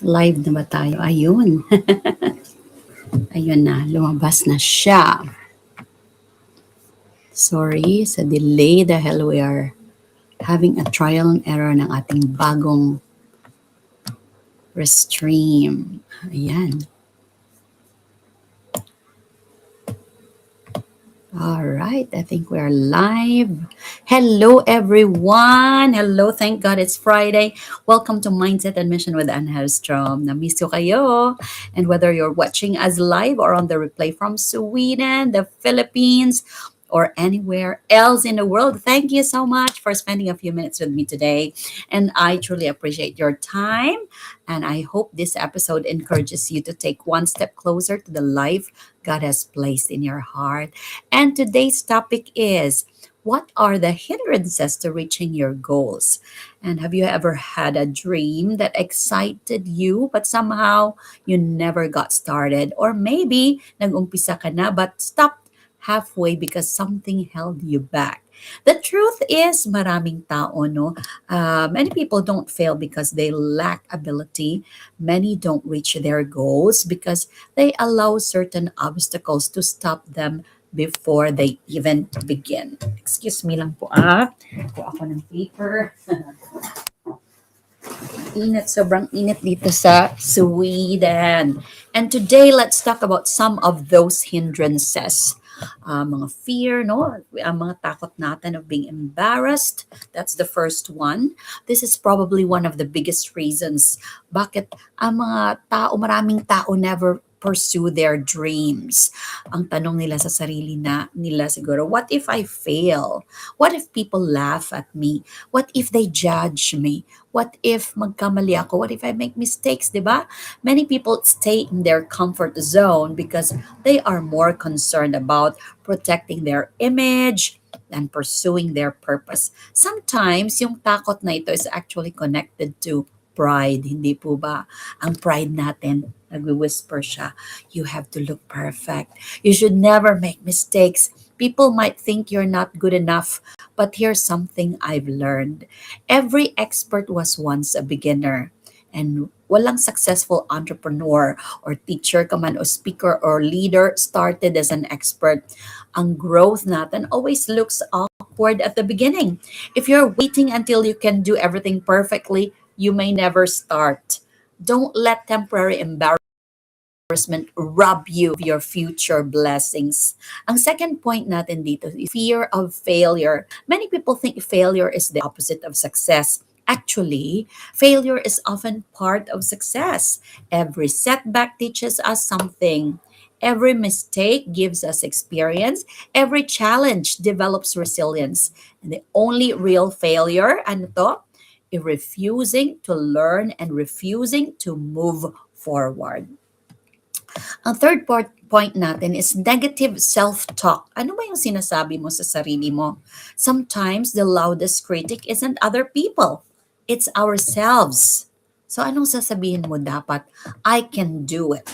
Live na ba tayo? Ayun. Ayun na, lumabas na siya. Sorry sa delay dahil we are having a trial and error ng ating bagong restream. Ayan. All right, I think we're live. Hello, everyone. Hello, thank God it's Friday. Welcome to Mindset and Mission with Herrström. Na-miss ko kayo. And whether you're watching us live or on the replay from Sweden, the Philippines, or anywhere else in the world, thank you so much for spending a few minutes with me today. And I truly appreciate your time. And I hope this episode encourages you to take one step closer to the life God has placed in your heart. And today's topic is, what are the hindrances to reaching your goals? And have you ever had a dream that excited you but somehow you never got started? Or maybe nag-umpisa ka na but stopped halfway because something held you back. The truth is, maraming tao, no? Many people don't fail because they lack ability. Many don't reach their goals because they allow certain obstacles to stop them before they even begin. Excuse me lang po Kuha ako ng paper. Sobrang init dito sa Sweden. And today, let's talk about some of those hindrances. Mga fear, no? Ang mga takot natin of being embarrassed. That's the first one. This is probably one of the biggest reasons bakit ang mga tao, maraming tao never pursue their dreams. Ang tanong nila sa sarili nila siguro, what if I fail? What if people laugh at me? What if they judge me? What if magkamali ako? What if I make mistakes, di ba? Many people stay in their comfort zone because they are more concerned about protecting their image than pursuing their purpose. Sometimes, yung takot na ito is actually connected to pride, hindi po ba? Ang pride natin, nagwi-whisper siya, you have to look perfect. You should never make mistakes. People might think you're not good enough, but here's something I've learned. Every expert was once a beginner. And walang successful entrepreneur or teacher ka man o speaker or leader started as an expert. Ang growth natin always looks awkward at the beginning. If you're waiting until you can do everything perfectly, you may never start. Don't let temporary embarrassment rob you of your future blessings. Ang second point natin dito is fear of failure. Many people think failure is the opposite of success. Actually, failure is often part of success. Every setback teaches us something. Every mistake gives us experience. Every challenge develops resilience. And the only real failure, ano to? Refusing to learn and refusing to move forward. Ang third point natin is negative self-talk. Ano ba yung sinasabi mo sa sarili mo? Sometimes the loudest critic isn't other people. It's ourselves. So anong sasabihin mo dapat? I can do it.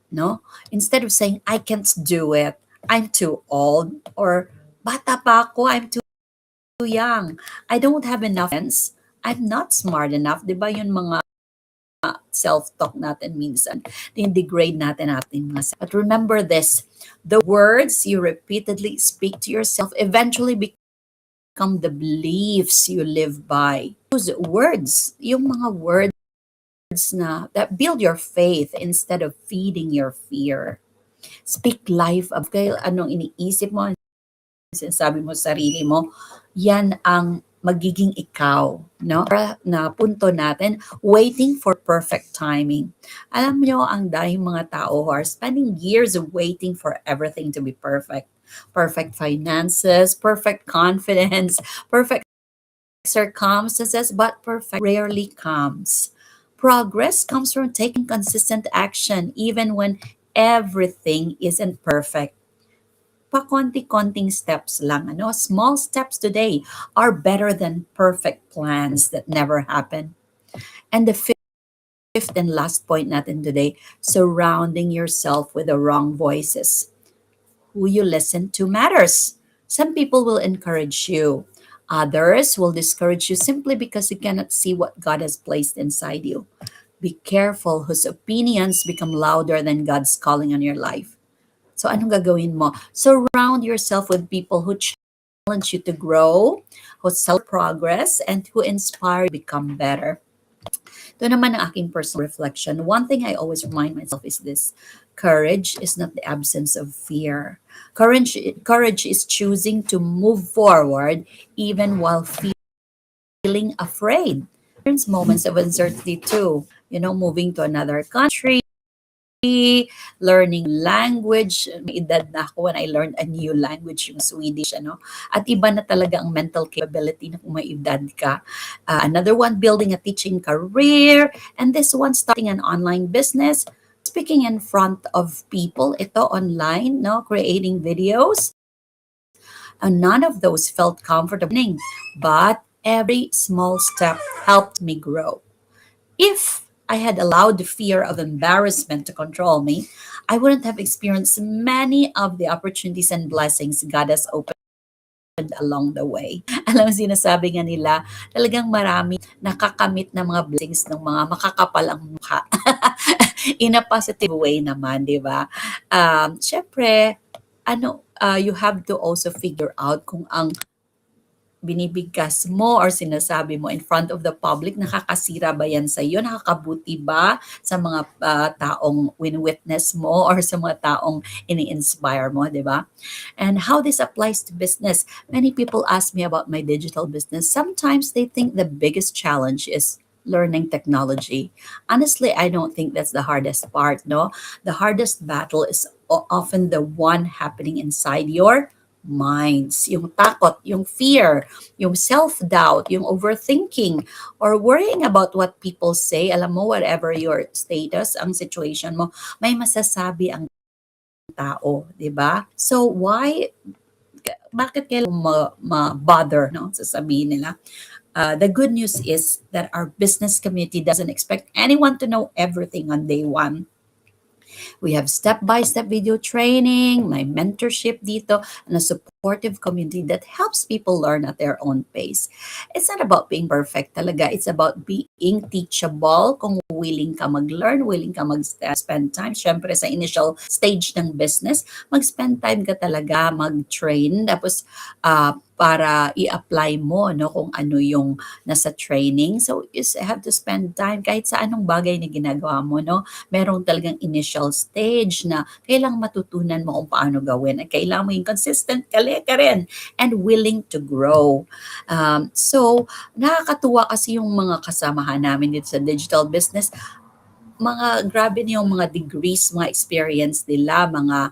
No? Instead of saying, I can't do it, I'm too old, or bata pa ako, I'm too young, I don't have enough friends, I'm not smart enough. Di ba yun mga self-talk natin minsan? Din-degrade natin mga. But remember this, the words you repeatedly speak to yourself eventually become the beliefs you live by. Use words, yung mga words na that build your faith instead of feeding your fear. Speak life of kayo, anong iniisip mo, sinasabi mo sa sarili mo, yan ang magiging ikaw, no? Na punto natin, waiting for perfect timing. Alam nyo, ang dahil mga tao who are spending years waiting for everything to be perfect. Perfect finances, perfect confidence, perfect circumstances, but perfect rarely comes. Progress comes from taking consistent action even when everything isn't perfect. Pa-konti-konting steps lang. Small steps today are better than perfect plans that never happen. And the fifth and last point natin today, surrounding yourself with the wrong voices. Who you listen to matters. Some people will encourage you. Others will discourage you simply because you cannot see what God has placed inside you. Be careful whose opinions become louder than God's calling on your life. So anong gagawin mo? Surround yourself with people who challenge you to grow, who celebrate progress, and who inspire you to become better. Ito naman ang aking personal reflection. One thing I always remind myself is this: courage is not the absence of fear. Courage is choosing to move forward even while feeling afraid. There's moments of uncertainty too. Moving to another country, learning language. May edad na ako when I learned a new language, yung Swedish, ano? At iba na talaga ang mental capability na kung may edad ka. Another one, building a teaching career. And this one, starting an online business, speaking in front of people, ito online, no? Creating videos. And none of those felt comfortable, but every small step helped me grow. If I had allowed the fear of embarrassment to control me, I wouldn't have experienced many of the opportunities and blessings God has opened along the way. Alam mo, sinasabi nga nila, talagang marami nakakamit na mga blessings ng mga makakapal ang mukha. In a positive way naman, di ba? Syempre, you have to also figure out kung ang binibigkas mo or sinasabi mo in front of the public, nakakasira ba yan sa iyo? Nakakabuti ba sa mga taong win-witness mo or sa mga taong ini-inspire mo, di ba? And how this applies to business. Many people ask me about my digital business. Sometimes they think the biggest challenge is learning technology. Honestly, I don't think that's the hardest part, no? The hardest battle is often the one happening inside your minds, yung takot, yung fear, yung self-doubt, yung overthinking, or worrying about what people say. Alam mo, whatever your status, ang situation mo, may masasabi ang tao, di ba? So, bakit kailangan ma-bother, no? Sasabihin nila. The good news is that our business community doesn't expect anyone to know everything on day one. We have step-by-step video training, my mentorship dito, and a supportive community that helps people learn at their own pace. It's not about being perfect talaga. It's about being teachable. Kung willing ka mag-learn, willing ka mag-spend time. Siyempre, sa initial stage ng business, mag-spend time ka talaga, mag-train. Tapos, para i-apply mo no kung ano yung nasa training. So you have to spend time kahit sa anong bagay na ginagawa mo, no? Merong talagang initial stage na kailangang matutunan mo kung paano gawin. At kailangan mo yung consistent ka rin and willing to grow. So, nakakatuwa kasi yung mga kasamahan namin dito sa digital business. Grabe na yung mga degrees, mga experience nila, mga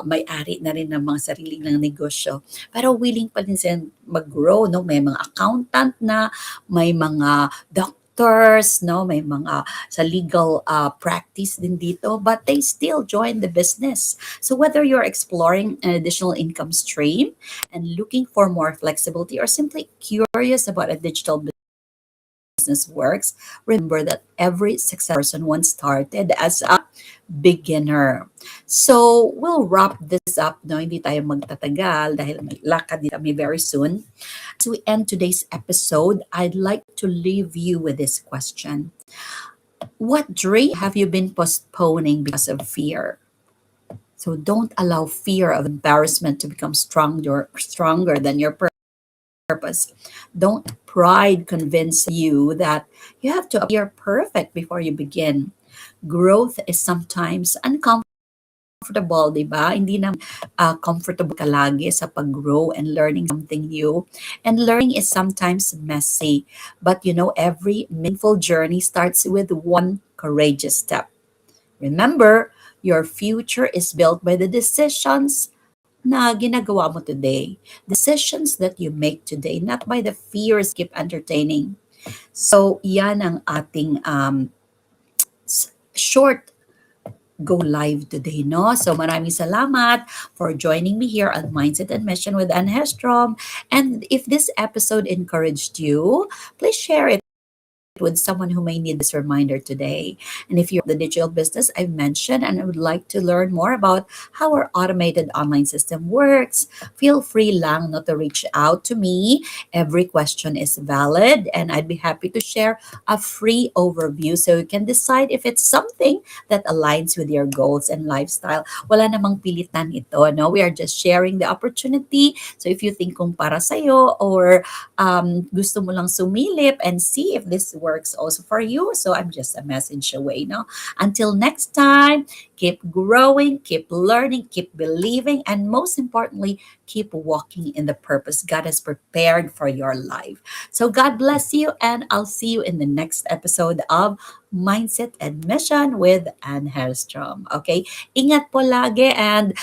may-ari na rin ng mga sarili ng negosyo. Pero willing pa rin sila mag-grow, no? May mga accountant na, may mga doctors, no? May mga sa legal practice din dito, but they still join the business. So whether you're exploring an additional income stream and looking for more flexibility or simply curious about a digital business works, remember that every successful person once started as a beginner. So, we'll wrap this up. No? Hindi tayo magtatagal dahil may lakad din kami very soon. As we end today's episode, I'd like to leave you with this question. What dream have you been postponing because of fear? So don't allow fear of embarrassment to become stronger than your purpose. Don't pride convince you that you have to appear perfect before you begin. Growth is sometimes uncomfortable, di ba? Hindi na comfortable ka lagi sa pag-grow and learning something new. And learning is sometimes messy. But every meaningful journey starts with one courageous step. Remember, your future is built by the decisions na ginagawa mo today. Decisions that you make today, not by the fears keep entertaining. So, yan ang ating short go live today, no? So, maraming salamat for joining me here on Mindset and Mission with Herrström. And if this episode encouraged you, please share it with someone who may need this reminder today. And if you're the digital business I've mentioned and would like to learn more about how our automated online system works, feel free lang not to reach out to me. Every question is valid, and I'd be happy to share a free overview so you can decide if it's something that aligns with your goals and lifestyle. Wala namang pilitan ito, no? We are just sharing the opportunity. So if you think kung para sa'yo or gusto mo lang sumilip and see if this works also for you, so I'm just a message away, no? Until next time, keep growing, keep learning, keep believing, and most importantly, keep walking in the purpose God has prepared for your life. So God bless you, and I'll see you in the next episode of Mindset and Mission with Anne Herrström. Okay? Ingat po lagi, and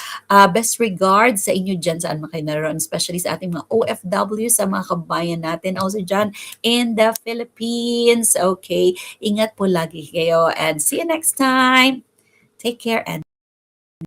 best regards sa inyo dyan saan man kayo naroon, especially sa ating mga OFW, sa mga kabayan natin also dyan in the Philippines. Okay? Ingat po lagi kayo, and see you next time. Take care and